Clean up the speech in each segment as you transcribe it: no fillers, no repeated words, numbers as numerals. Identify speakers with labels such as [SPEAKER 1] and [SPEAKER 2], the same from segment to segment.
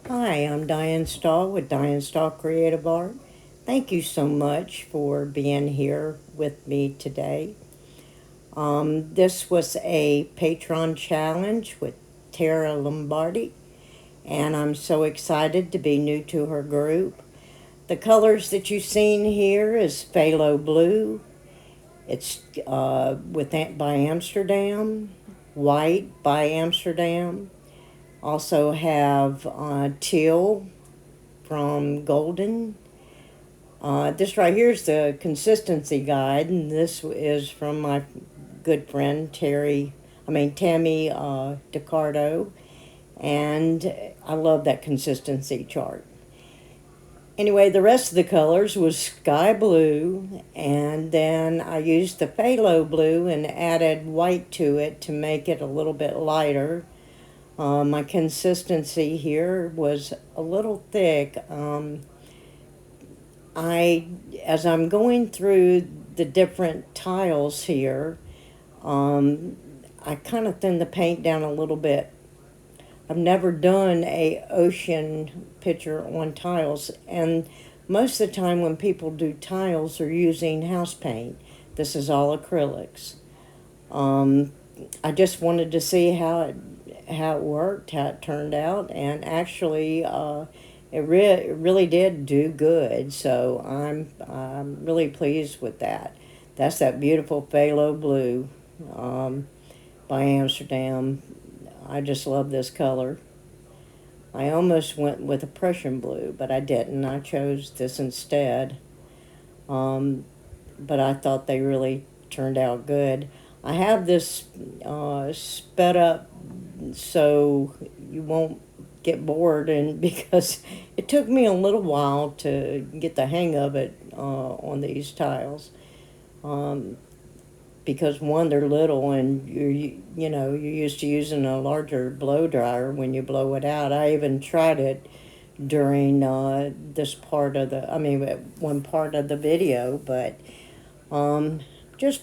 [SPEAKER 1] Hi, I'm Diane Stahl with Diane Stahl Creative Art. Thank you so much for being here with me today. This was a Patron challenge with Tara Lombardi, and I'm so excited to be new to her group. The colors that you've seen here is phthalo blue. It's by Amsterdam, white by Amsterdam. Also have teal from Golden. This right here is the consistency guide, and this is from my good friend Tammy DiCardo, and I love that consistency chart. Anyway, the rest of the colors was sky blue, and then I used the phthalo blue and added white to it to make it a little bit lighter. My consistency here was a little thick. As I'm going through the different tiles here, I kind of thin the paint down a little bit. I've never done a ocean picture on tiles, and most of the time when people do tiles, they're using house paint. This is all acrylics. Um, I just wanted to see how it worked, how it turned out, and actually, it really did do good. So I'm really pleased with that. That's that beautiful phthalo blue um, by Amsterdam. I just love this color. I almost went with a Prussian blue, but I didn't. I chose this instead. Um, but I thought they really turned out good. I have this sped up so you won't get bored, and because it took me a little while to get the hang of it on these tiles. Um, because one, they're little, and you're used to using a larger blow dryer when you blow it out. I even tried it during this part of the, I mean, one part of the video, but um, just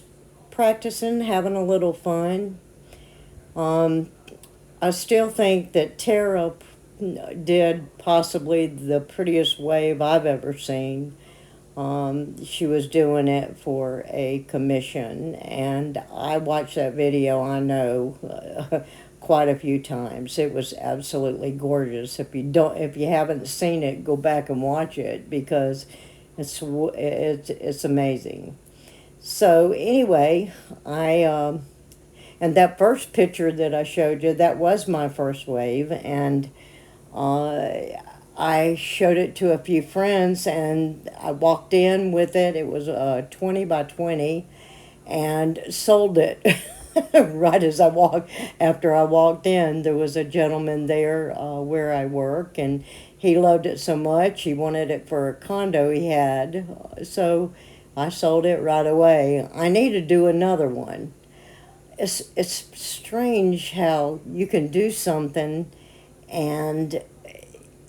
[SPEAKER 1] practicing, having a little fun. Um, I still think that Tara did possibly the prettiest wave I've ever seen. She was doing it for a commission, and I watched that video, I know, quite a few times. It was absolutely gorgeous. If you haven't seen it, go back and watch it because it's amazing. So anyway, and that first picture that I showed you, that was my first wave, and uh, I showed it to a few friends, and I walked in with it. It was 20 by 20, and sold it right as I walked. After I walked in, there was a gentleman there where I work, and he loved it so much he wanted it for a condo he had. So I sold it right away. I need to do another one. It's strange how you can do something and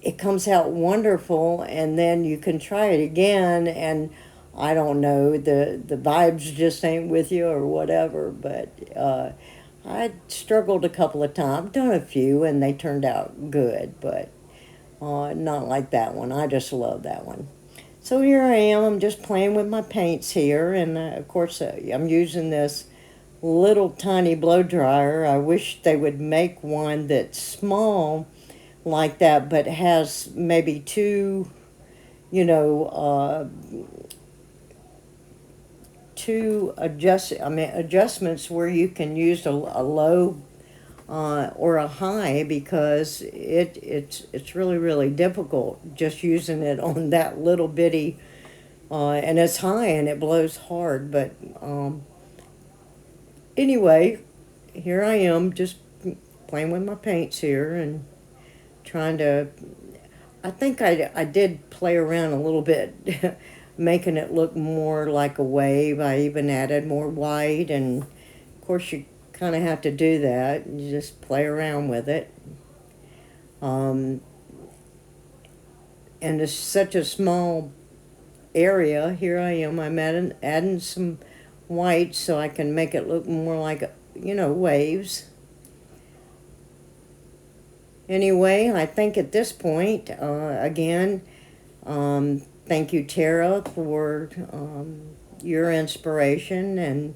[SPEAKER 1] it comes out wonderful, and then you can try it again, and I don't know, the vibes just ain't with you or whatever. But I struggled a couple of times. I've done a few and they turned out good, but not like that one. I just love that one. So here I am. I'm just playing with my paints here, and of course I'm using this little tiny blow dryer. I wish they would make one that's small like that, but has maybe two, you know, adjustments where you can use a low or a high, because it's really difficult just using it on that little bitty, and it's high and it blows hard. But anyway, here I am just playing with my paints here and trying to. I think I did play around a little bit, making it look more like a wave. I even added more white, and of course you kind of have to do that. You just play around with it. Um, and it's such a small area. Here I am. I'm adding some white so I can make it look more like, waves. Anyway, I think at this point, again, thank you, Tara, for your inspiration and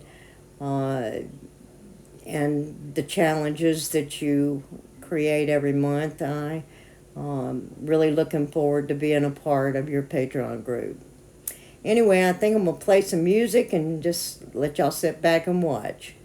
[SPEAKER 1] the challenges that you create every month. I really looking forward to being a part of your Patreon group. Anyway, I think I'm going to play some music and just let y'all sit back and watch.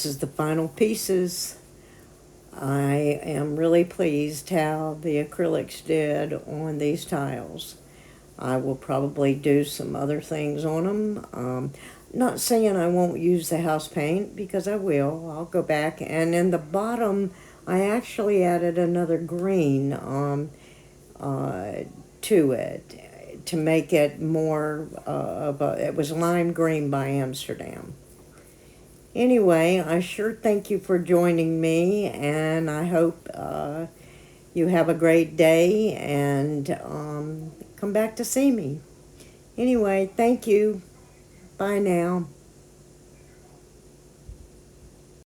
[SPEAKER 1] this is the final pieces. I am really pleased how the acrylics did on these tiles. I will probably do some other things on them. Not saying I won't use the house paint, because I will. I'll go back, and in the bottom I actually added another green to it to make it more of a, it was lime green by Amsterdam. Anyway, I sure thank you for joining me, and I hope you have a great day, and come back to see me. Anyway, thank you. Bye now.